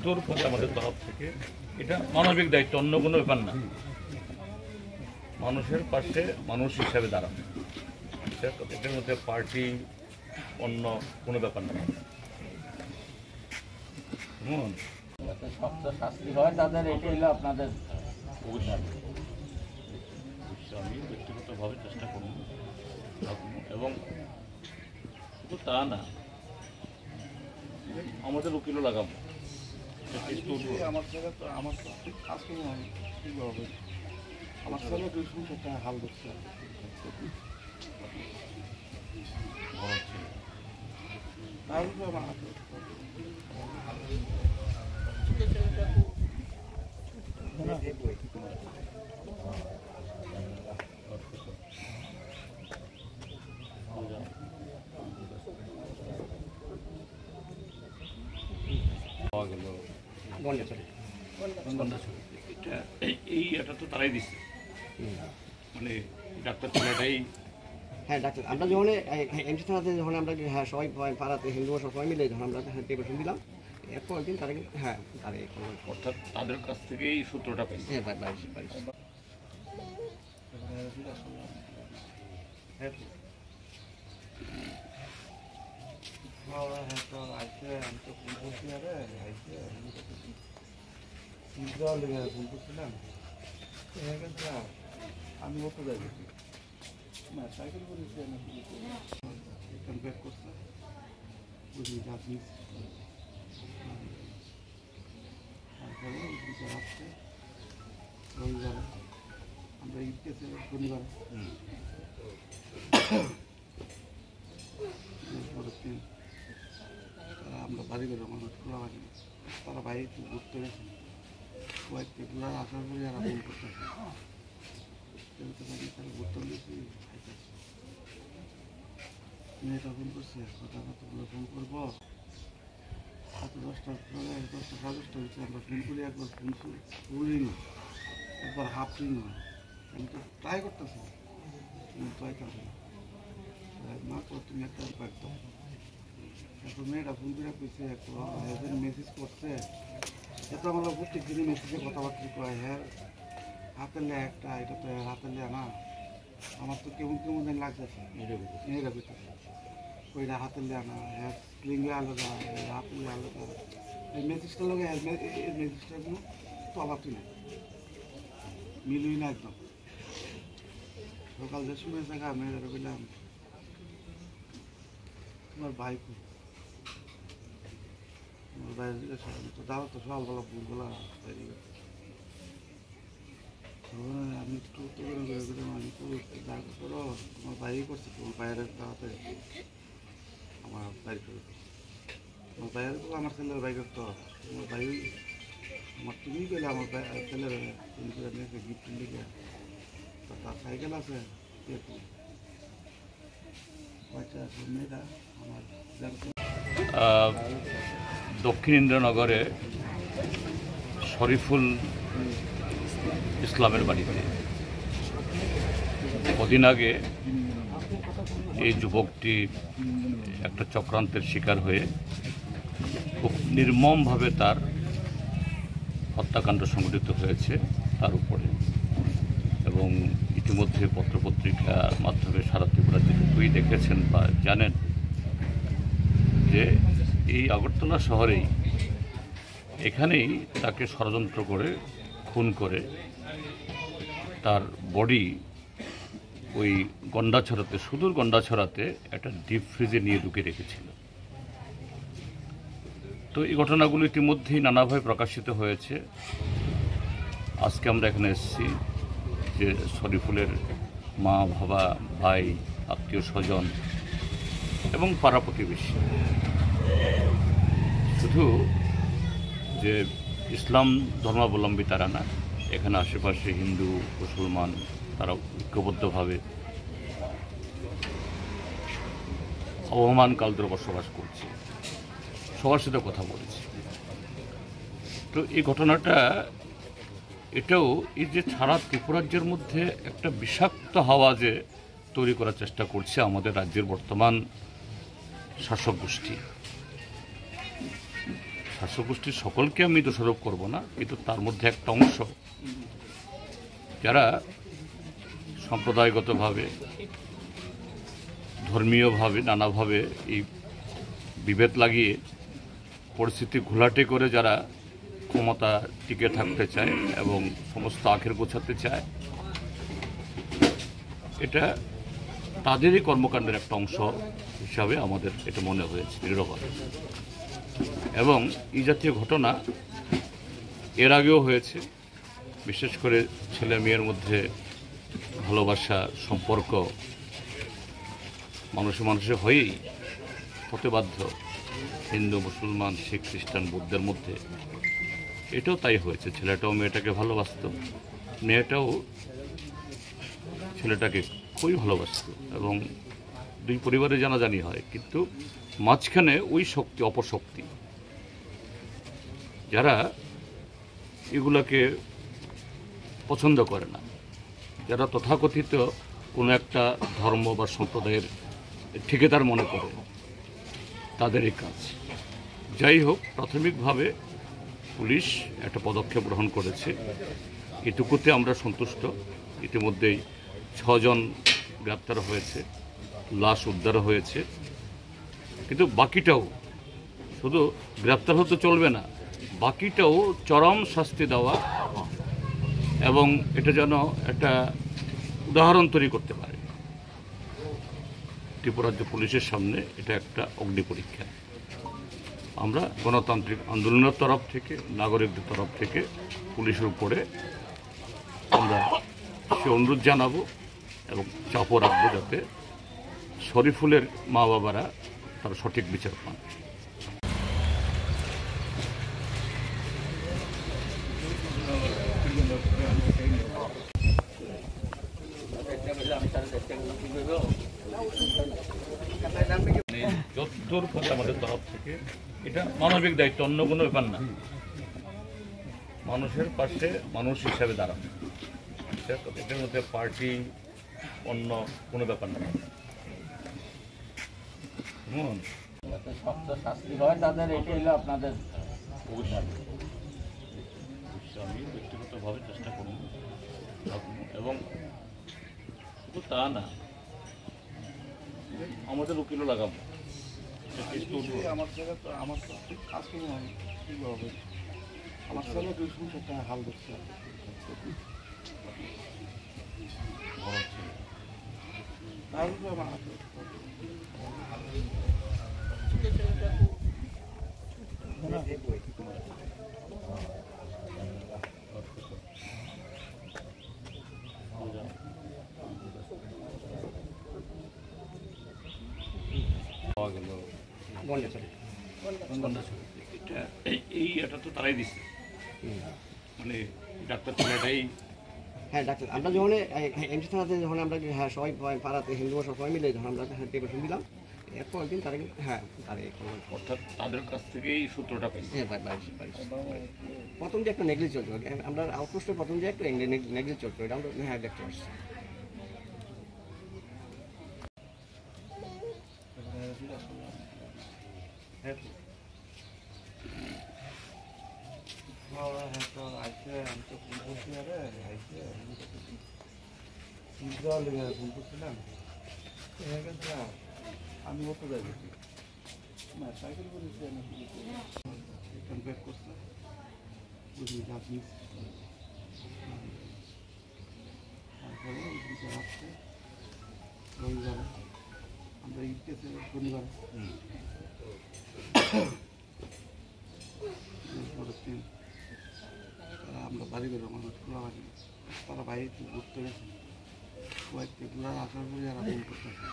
করে আমাদের তরফ থেকে এটা মানবিক দায়িত্ব, অন্য কোনো ব্যাপার না। মানুষের পাশে মানুষ হিসাবে দাঁড়ানো, এটার মধ্যে পার্টি অন্য কোনো ব্যাপার না। শক্ত শাস্তি হয় তাদের, এটা হলো আপনাদের আমি ব্যক্তিগতভাবে চেষ্টা করব, এবং শুধু তা না, আমাদের উকিলও লাগাবো। আমার ছেলে তো আমার আজকে কীভাবে আমার ছেলে দুই একটা হাল ধরছে পাওয়া গেল এটা তো তারাই দিচ্ছে, মানে ডাক্তার ছেলেটাই। হ্যাঁ ডাক্তার, আমরা যখন এমসি থানাতে যখন আমরা সবাই পাড়াতে হিন্দু সবাই মিলে যখন আমরা প্রিপারেশন দিলাম, এরপর একদিন তারা কিন্তু তারা অর্থাৎ তাদের কাছ থেকেই সূত্রটা পাইছে। হ্যাঁ বাড়ি আমি অত যাই না, সাইকেল করেছি আমি ব্যাক করছে বুঝলি আপনি তারপরে আসছে রবিবারে, আমরা ঈদ গেছে শনিবারে, আমরা বাড়ি করে মানুষ খোলা বাড়ি, তারা বাইরে একটু ঘুরতে গেছে, কয়েকটা আসার পরে আর ফোন করতেছে, তারা ঘুরতে গেছি মেয়েটা ফোন করছে, কথাবার্তাগুলো ফোন করবো 10টা 10টা হচ্ছে, আমরা ফোন করি, একবার ফোন ফুল রিং হয়, একবার হাফ রিং হয়, আমি তো ট্রাই করতেছি পাইতেছি না, তো তুমি একটা পারতো। এখন মেয়েটা ফোন করে কইছে, মেসেজ করছে, এত আমরা প্রত্যেক দিনই মেসেজে কথাবার্তা কয়, হ্যাঁ হাতের লে একটা, এটা তো হাতের লে না, আমার তো কেমন কেমন দিন লাগতেছে, মেয়েরা বুঝতেছে ওইটা হাতের লে না, হ্যাঁ স্লিংয়ে আলাদা, হাতের লে আলাদা, এই মেসেজটা লোক এই মেসেজটা কোনো তফাতই না, মিলুই না একদম। সকাল যে সময় থাকা মেয়েরা বললাম তোমার ভাই খুব, তোমার ভাইয়ের জিজ্ঞাসা তো দাও তো সকালবেলা ভুলবেলা বাইরে গেছে, আমি একটু আমি করো, তোমার বাইরে করছে, তোমার বাইরের দাওয়াতে আমার বাইরে করে, তোমার বাইরে তো আমার ছেলের বাইরে করতো, তোমার বাইরে আমার তুমি গেলে আমার ছেলের তুমি করে নিয়েছে গিফট লিখে, তো তার সাইকেল আছে মেয়েটা আমার। দক্ষিণ ইন্দ্রনগরে শরীফুল ইসলামের বাড়িতে কদিন আগে এই যুবকটি একটা চক্রান্তের শিকার হয়ে খুব নির্মমভাবে তার হত্যাকাণ্ড সংঘটিত হয়েছে তার উপরে, এবং ইতিমধ্যে পত্রপত্রিকার মাধ্যমে সারা ত্রিপুরা যেটুকুই দেখেছেন বা জানেন যে এই আগরতলা শহরেই এখানেই তাকে ষড়যন্ত্র করে খুন করে তার বডি ওই গন্ডাছড়াতে, সুদূর গন্ডাছড়াতে একটা ডিপ ফ্রিজে নিয়ে ঢুকে রেখেছিল। তো এই ঘটনাগুলো ইতিমধ্যেই নানাভাবে প্রকাশিত হয়েছে। আজকে আমরা এখানে এসেছি যে শরীফুলের মা, বাবা, ভাই, আত্মীয় স্বজন এবং পাড়া প্রতিবেশী, শুধু যে ইসলাম ধর্মাবলম্বী তারা না, এখানে আশেপাশে হিন্দু, মুসলমান তারা ঐক্যবদ্ধভাবে আবহমান কাল ধরে বসবাস করছে, সবার সাথে কথা বলেছে। তো এই ঘটনাটা এটাও এই যে সারা ত্রিপুরাজ্যের মধ্যে একটা বিষাক্ত হাওয়া যে তৈরি করার চেষ্টা করছে আমাদের রাজ্যের বর্তমান শাসক গোষ্ঠী। শাসকগোষ্ঠীর সকলকে আমি দোষারোপ করব না, কিন্তু তার মধ্যে একটা অংশ যারা সম্প্রদায়গতভাবে, ধর্মীয়ভাবে, নানাভাবে এই বিভেদ লাগিয়ে পরিস্থিতি ঘোলাটে করে যারা ক্ষমতা টিকে থাকতে চায় এবং সমস্ত আখের গোছাতে চায়, এটা তাদেরই কর্মকাণ্ডের একটা অংশ হিসাবে আমাদের এটা মনে হয়েছে দৃঢ়ভাবে। এবং এই জাতীয় ঘটনা এর আগেও হয়েছে, বিশেষ করে ছেলে মেয়ের মধ্যে ভালোবাসা, সম্পর্ক মানুষে হয়েই হতে বাধ্য, হিন্দু, মুসলমান, শিখ, খ্রিস্টান, বৌদ্ধের মধ্যে। এটাও তাই হয়েছে, ছেলেটাও মেয়েটাকে ভালোবাসত, মেয়েটাও ছেলেটাকে খুবই ভালোবাসত, এবং দুই পরিবারে জানাজানি হয়। কিন্তু মাঝখানে ওই শক্তি, অপশক্তি, যারা এগুলোকে পছন্দ করে না, যারা তথাকথিত কোনো একটা ধর্ম বা সম্প্রদায়ের ঠিকাদার মনে করে, তাদেরই কাজ। যাই হোক, প্রাথমিকভাবে পুলিশ একটা পদক্ষেপ গ্রহণ করেছে, এটুকুতে আমরা সন্তুষ্ট। ইতিমধ্যেই 6 জন গ্রেপ্তার হয়েছে, লাশ উদ্ধার হয়েছে, কিন্তু বাকিটাও শুধু গ্রেপ্তার হতে চলবে না, বাকিটাও চরম শাস্তি দেওয়া এবং এটা যেন একটা উদাহরণ তৈরি করতে পারে। ত্রিপুরা রাজ্য পুলিশের সামনে এটা একটা অগ্নি পরীক্ষা। আমরা গণতান্ত্রিক আন্দোলনের তরফ থেকে, নাগরিকদের তরফ থেকে পুলিশের উপরে আমরা সে অনুরোধ জানাবো এবং চাপও রাখবো যাতে শরীফুলের মা বাবারা তার সঠিক বিচার পান। যতদূর পথে আমাদের তরফ থেকে এটা মানবিক দায়িত্ব, অন্য কোনো ব্যাপার না। মানুষের পাশে মানুষ হিসাবে দাঁড়ানো, এটার মধ্যে পার্টি অন্য কোনো ব্যাপার না। যাতে শক্ত শাস্তি হয় তাদের, এটি হলো আপনাদের। আমি ব্যক্তিগতভাবে চেষ্টা করব, এবং শুধু তা না, আমাদের উকিলও লাগাবো। আমার জায়গা তো আমার তো ঠিক কাজ করবো না, কী হবে আমার ছেলে দুই একটা হাল দেখছে। পাওয়া গেল এটা তো তারাই দিচ্ছে, মানে ডাক্তার ছেলেটাই। হ্যাঁ ডাক্তার, আমরা যখন এমসি থানাতে যখন আমরা সবাই পাড়াতে হিন্দু সবাই মিলে যখন আমরা প্রিপারেশন দিলাম, এরপর একদিন তারা তারা অর্থাৎ তাদের কাছ থেকেই সূত্রটা পাইছে। প্রথম যে একটা নেগলিজ চলছে, আমরা আউটপোস্টের প্রথম যে একটা নেগলিজ চলছে, এটা আমরা দেখতে পাচ্ছি। আমি মতো যাই না, সাইকেল করে ব্যাক করছে, বুঝলি আপনি তারপরে রাখছে রবিবারে, আমরা ঈদ গেছে শনিবারে, আমরা বাড়ি বেরো মানুষ খোলা বাড়ি, তারা বাইরে ঘুরতে গেছে, কয়েকটি ঘোরার আসার পরে আর ফোন করতেছে।